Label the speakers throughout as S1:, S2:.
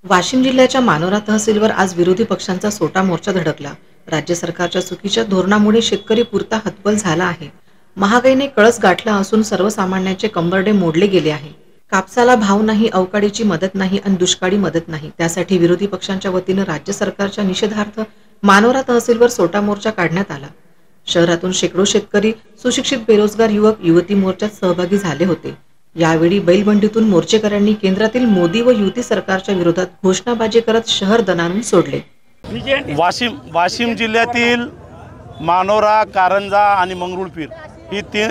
S1: वाशिम जिल्ह्याच्या मानोरा तहसीलवर आज विरोधी पक्षांचा सोटा मोर्चा धडकला। राज्य सरकारच्या चुकीच्या धोरणामुळे शेतकरी पुरता हतबल झाला आहे। महागाईने कळस गाठला असून सर्वसामान्यांचे कंबरडे मोडले गेले आहे। कापसाला भाव नाही, अवकाळीची मदत नाही आणि दुष्काळी मदत नाही। त्यासाठी विरोधी पक्षांच्या वतीने राज्य सरकारच्या निषेधार्थ मानोरा तहसीलवर सोटा मोर्चा काढण्यात आला। शहरातून शेकडो शेतकरी, सुशिक्षित बेरोजगार युवक युवती मोर्चात सहभागी झाले होते। यावेळी बैलबंडीतून मोर्चेकऱ्यांनी केंद्रातील मोदी व युती सरकारच्या विरोधात घोषणाबाजी करत शहर दणाणून सोडले।
S2: वाशिम जिल्ह्यातील मानोरा, कारंजा आणि मंगरुळपीर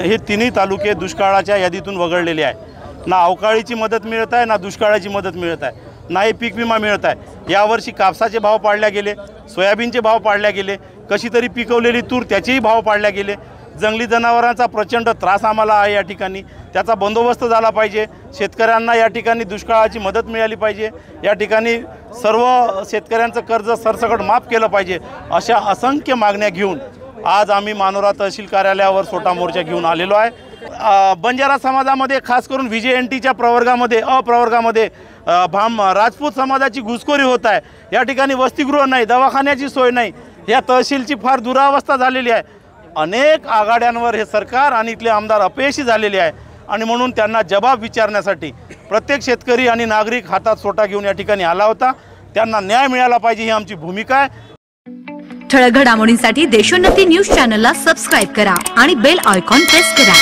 S2: हे तिन्ही तालुके दुष्काळाच्या यादीतून वगळलेले आहे। ना अवकाळीची मदत मिळत आहे, ना दुष्काळाची मदत मिळत आहे, नाही पीक विमा मिळत आहे। यावर्षी कापसाचे भाव पाडल्या गेले, सोयाबीनचे भाव पाडल्या गेले, कशी तरी पिकवलेली तूर त्याचेही भाव पाडल्या गेले। जंगली जनावरांचा प्रचंड त्रास आम्हाला आहे, या ठिकाणी त्याचा बंदोबस्त झाला पाहिजे। शेतकऱ्यांना या ठिकाणी दुष्काळाची मदत मिळाली पाहिजे। या ठिकाणी सर्व शेतकऱ्यांचं कर्ज सरसकट माफ केलं पाहिजे। अशा असंख्य मागण्या घेऊन आज आम्ही मानोरा तहसील कार्यालयावर सोटा मोर्चा घेऊन आलेलो आहे। बंजारा समाजामध्ये खास करून व्हीजेएनटीच्या अप्रवर्गामध्ये राजपूत समाजाची घुसखोरी होत आहे। या ठिकाणी वसतिगृह नाही, दवाखान्याची सोय नाही, या तहसीलची फार दुरावस्था झालेली आहे। अनेक आघाड्यांवर हे सरकार आणि इथले आमदार अपयशी झालेले आहे आणि म्हणून त्यांना जबाब विचारण्यासाठी प्रत्येक शेतकरी आणि नागरिक हातात सोटा घेऊन या ठिकाणी आला होता। त्यांना न्याय मिळाला पाहिजे ही आमची भूमिका आहे।
S3: ठळक घडामोडींसाठी देशोन्नती न्यूज चॅनलला सबस्क्राइब करा आणि बेल आयकॉन प्रेस करा।